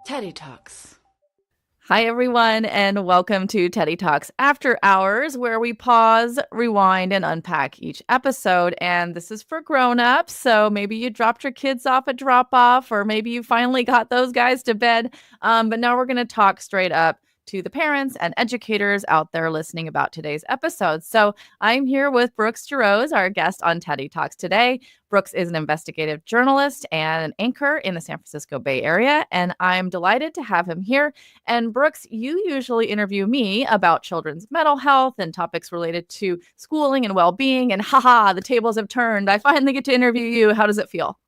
Teddy Talks. Hi, everyone, and welcome to Teddy Talks After Hours, where we pause, rewind, and unpack each episode. And this is for grown-ups, so maybe you dropped your kids off at drop-off, or maybe you finally got those guys to bed. But now we're going to talk straight up to the parents and educators out there listening about today's episode. So I'm here with Brooks Jarosz, our guest on Teddy Talks today. Brooks is an investigative journalist and an anchor in the San Francisco Bay Area, and I'm delighted to have him here. And Brooks, you usually interview me about children's mental health and topics related to schooling and well-being. And haha, the tables have turned. I finally get to interview you. How does it feel?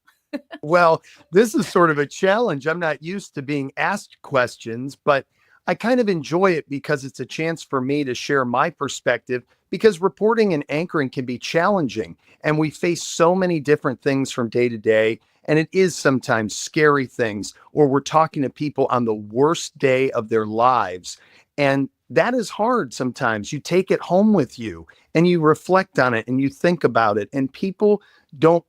Well, this is sort of a challenge. I'm not used to being asked questions, but I kind of enjoy it because it's a chance for me to share my perspective because reporting and anchoring can be challenging and we face so many different things from day to day. And it is sometimes scary things, or we're talking to people on the worst day of their lives. And that is hard sometimes. You take it home with you and you reflect on it and you think about it. And people don't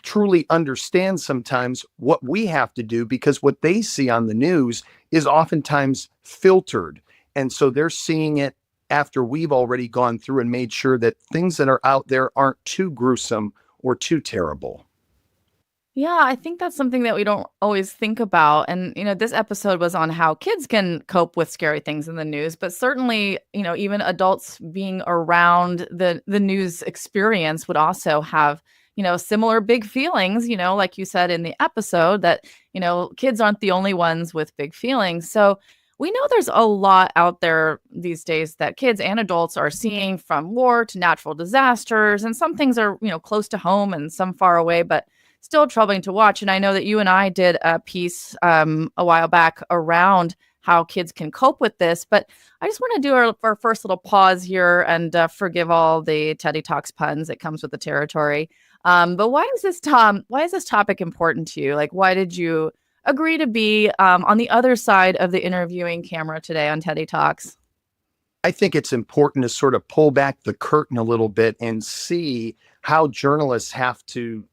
truly understand sometimes what we have to do because what they see on the news is oftentimes filtered. And so they're seeing it after we've already gone through and made sure that things that are out there aren't too gruesome or too terrible. Yeah, I think that's something that we don't always think about. And, this episode was on how kids can cope with scary things in the news, but certainly, even adults being around the news experience would also have, similar big feelings, like you said in the episode that, kids aren't the only ones with big feelings. So we know there's a lot out there these days that kids and adults are seeing, from war to natural disasters. And some things are, close to home and some far away, but still troubling to watch. And I know that you and I did a piece a while back around how kids can cope with this. But I just want to do our first little pause here and forgive all the Teddy Talks puns that comes with the territory. But why is this, Tom? Why is this topic important to you? Like, why did you agree to be on the other side of the interviewing camera today on Teddy Talks? I think it's important to sort of pull back the curtain a little bit and see how journalists have to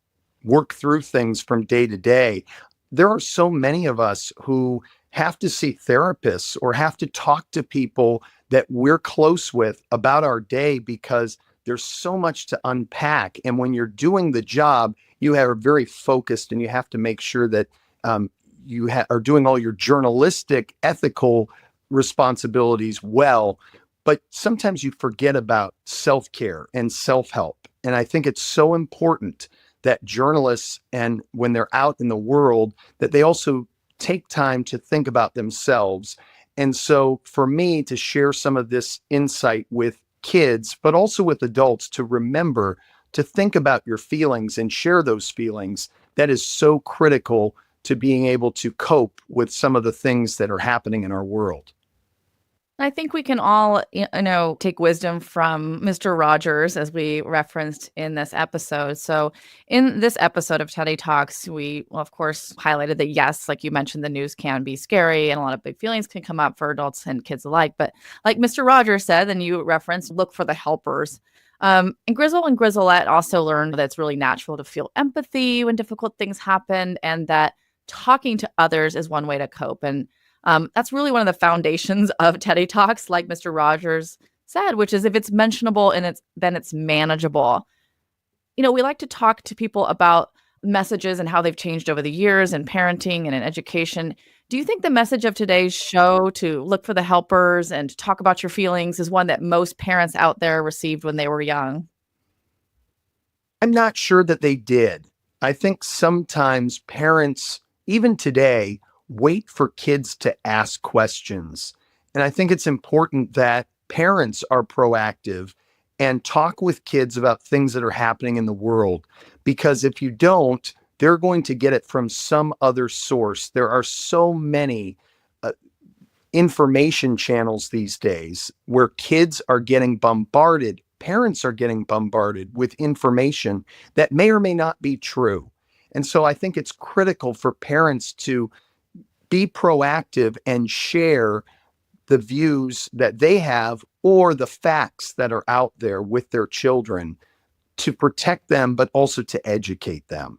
work through things from day to day. There are so many of us who have to see therapists or have to talk to people that we're close with about our day because there's so much to unpack. And when you're doing the job, you are very focused and you have to make sure that are doing all your journalistic, ethical responsibilities well. But sometimes you forget about self-care and self-help. And I think it's so important that journalists, and when they're out in the world, that they also take time to think about themselves. And so for me to share some of this insight with kids, but also with adults, to remember to think about your feelings and share those feelings, that is so critical to being able to cope with some of the things that are happening in our world. I think we can all, take wisdom from Mr. Rogers, as we referenced in this episode. So in this episode of Teddy Talks, we, well, of course, highlighted that, yes, like you mentioned, the news can be scary and a lot of big feelings can come up for adults and kids alike. But like Mr. Rogers said, and you referenced, look for the helpers. And Grizzle and Grizzlette also learned that it's really natural to feel empathy when difficult things happen, and that talking to others is one way to cope. And that's really one of the foundations of Teddy Talks, like Mr. Rogers said, which is if it's mentionable and then it's manageable. We like to talk to people about messages and how they've changed over the years in parenting and in education. Do you think the message of today's show, to look for the helpers and to talk about your feelings, is one that most parents out there received when they were young? I'm not sure that they did. I think sometimes parents, even today, wait for kids to ask questions. And I think it's important that parents are proactive and talk with kids about things that are happening in the world. Because if you don't, they're going to get it from some other source. There are so many information channels these days where kids are getting bombarded, parents are getting bombarded with information that may or may not be true. And so I think it's critical for parents to be proactive and share the views that they have or the facts that are out there with their children to protect them, but also to educate them.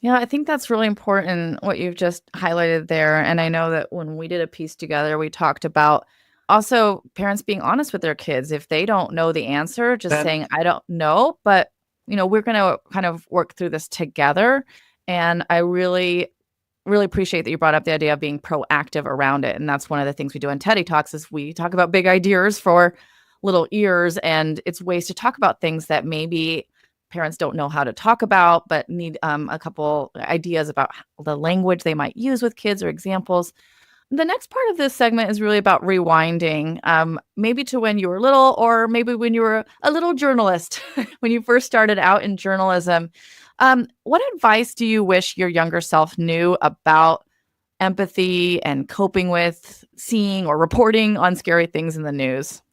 Yeah, I think that's really important what you've just highlighted there. And I know that when we did a piece together, we talked about also parents being honest with their kids. If they don't know the answer, just And saying, I don't know, but we're going to kind of work through this together. And I really appreciate that you brought up the idea of being proactive around it. And that's one of the things we do in Teddy Talks is we talk about big ideas for little ears, and it's ways to talk about things that maybe parents don't know how to talk about, but need a couple ideas about the language they might use with kids or examples. The next part of this segment is really about rewinding, maybe to when you were little, or maybe when you were a little journalist, when you first started out in journalism. What advice do you wish your younger self knew about empathy and coping with seeing or reporting on scary things in the news?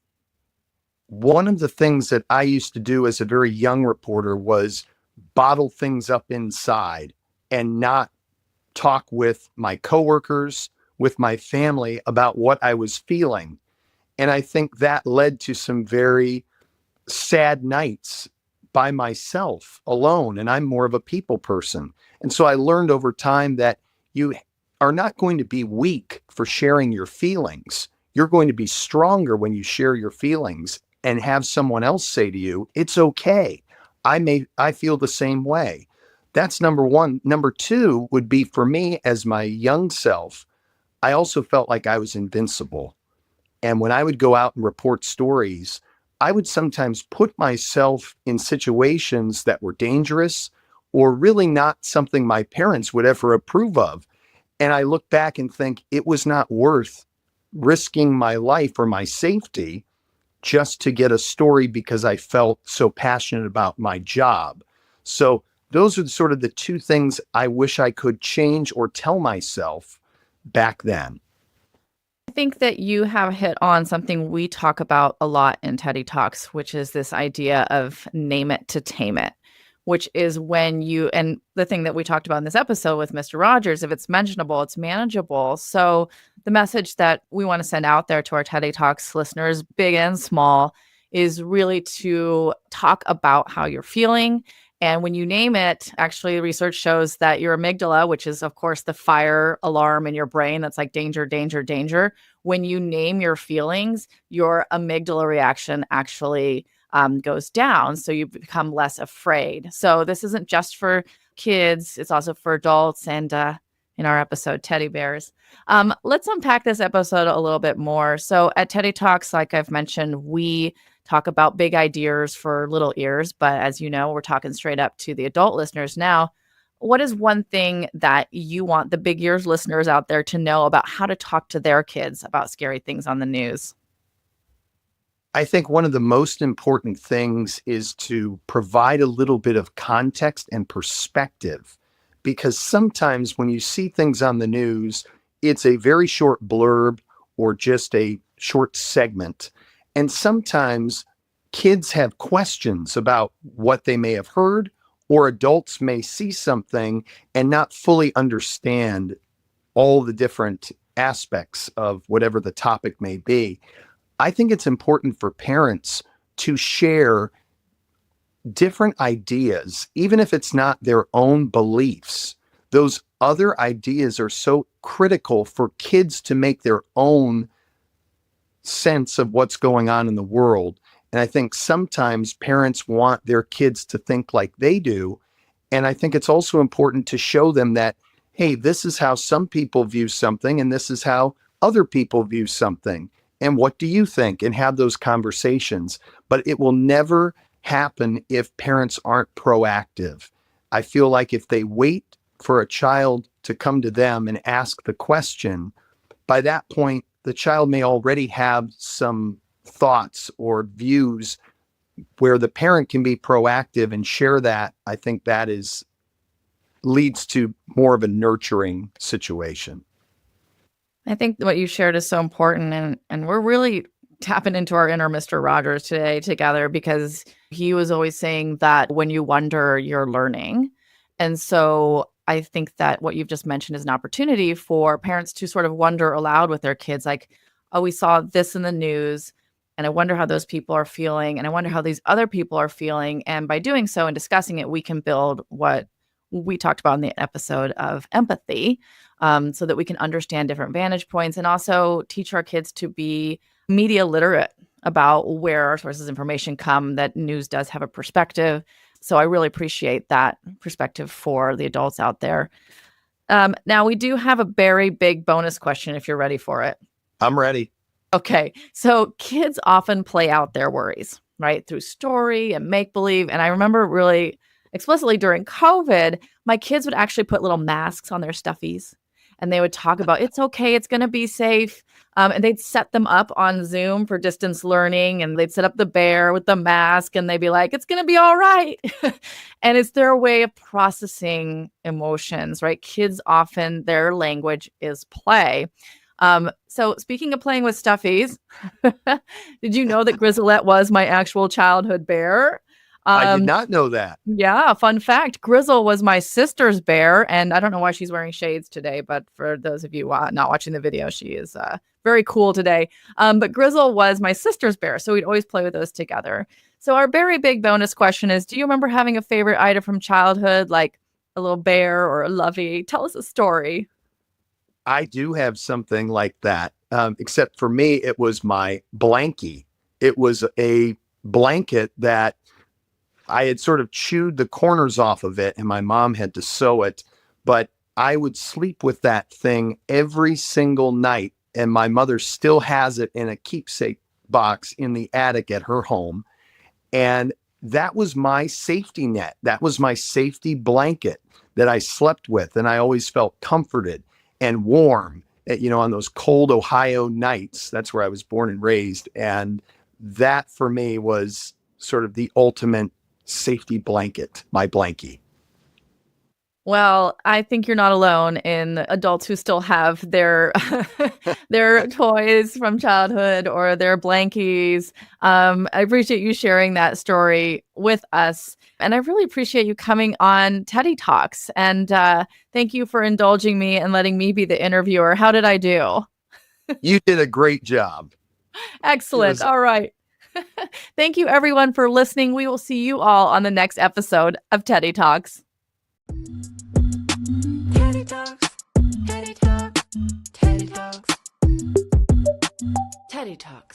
one of the things that I used to do as a very young reporter was bottle things up inside and not talk with my coworkers, with my family about what I was feeling. And I think that led to some very sad nights by myself alone. And I'm more of a people person. And so I learned over time that you are not going to be weak for sharing your feelings. You're going to be stronger when you share your feelings and have someone else say to you, it's okay. I feel the same way. That's number one. Number two would be for me as my young self, I also felt like I was invincible. And when I would go out and report stories, I would sometimes put myself in situations that were dangerous or really not something my parents would ever approve of. And I look back and think it was not worth risking my life or my safety just to get a story because I felt so passionate about my job. So those are sort of the two things I wish I could change or tell myself back then. I think that you have hit on something we talk about a lot in Teddy Talks, which is this idea of name it to tame it, which is when and the thing that we talked about in this episode with Mr. Rogers, if it's mentionable, it's manageable. So the message that we want to send out there to our Teddy Talks listeners, big and small, is really to talk about how you're feeling. And when you name it, actually, research shows that your amygdala, which is, of course, the fire alarm in your brain that's like danger, danger, danger. When you name your feelings, your amygdala reaction actually goes down. So you become less afraid. So this isn't just for kids, it's also for adults. And in our episode, teddy bears. Let's unpack this episode a little bit more. So at Teddy Talks, like I've mentioned, we talk about big ideas for little ears. But as you know, we're talking straight up to the adult listeners now. What is one thing that you want the big ears listeners out there to know about how to talk to their kids about scary things on the news? I think one of the most important things is to provide a little bit of context and perspective, because sometimes when you see things on the news, it's a very short blurb or just a short segment. And sometimes kids have questions about what they may have heard, or adults may see something and not fully understand all the different aspects of whatever the topic may be. I think it's important for parents to share different ideas, even if it's not their own beliefs. Those other ideas are so critical for kids to make their own sense of what's going on in the world. And I think sometimes parents want their kids to think like they do. And I think it's also important to show them that, hey, this is how some people view something, and this is how other people view something. And what do you think? And have those conversations. But it will never happen if parents aren't proactive. I feel like if they wait for a child to come to them and ask the question, by that point, the child may already have some thoughts or views where the parent can be proactive and share that. I think that leads to more of a nurturing situation. I think what you shared is so important, and we're really tapping into our inner Mr. Rogers today together, because he was always saying that when you wonder, you're learning. And so I think that what you've just mentioned is an opportunity for parents to sort of wonder aloud with their kids, like, oh, we saw this in the news, and I wonder how those people are feeling, and I wonder how these other people are feeling. And by doing so and discussing it, we can build what we talked about in the episode of empathy, so that we can understand different vantage points and also teach our kids to be media literate about where our sources of information come, that news does have a perspective. So I really appreciate that perspective for the adults out there. Now, we do have a very big bonus question if you're ready for it. I'm ready. Okay, so kids often play out their worries, right, through story and make-believe. And I remember really explicitly during COVID, my kids would actually put little masks on their stuffies and they would talk about, it's okay, it's going to be safe. And they'd set them up on Zoom for distance learning, and they'd set up the bear with the mask and they'd be like, it's going to be all right. And it's their way of processing emotions, right? Kids often, their language is play. So speaking of playing with stuffies, did you know that Grizzlette was my actual childhood bear? I did not know that. Yeah, fun fact. Grizzle was my sister's bear, and I don't know why she's wearing shades today, but for those of you not watching the video, she is very cool today. But Grizzle was my sister's bear, so we'd always play with those together. So our very big bonus question is, do you remember having a favorite item from childhood, like a little bear or a lovey? Tell us a story. I do have something like that, except for me, it was my blankie. It was a blanket that I had sort of chewed the corners off of it, and my mom had to sew it. But I would sleep with that thing every single night, and my mother still has it in a keepsake box in the attic at her home. And that was my safety net. That was my safety blanket that I slept with, and I always felt comforted and warm, on those cold Ohio nights. That's where I was born and raised. And that for me was sort of the ultimate safety blanket, my blankie. Well, I think you're not alone in adults who still have their their toys from childhood or their blankies. I appreciate you sharing that story with us. And I really appreciate you coming on Teddy Talks. And thank you for indulging me and letting me be the interviewer. How did I do? You did a great job. Excellent. All right. Thank you, everyone, for listening. We will see you all on the next episode of Teddy Talks. Teddy Talks. Teddy Talks. Teddy Talks. Teddy Talks.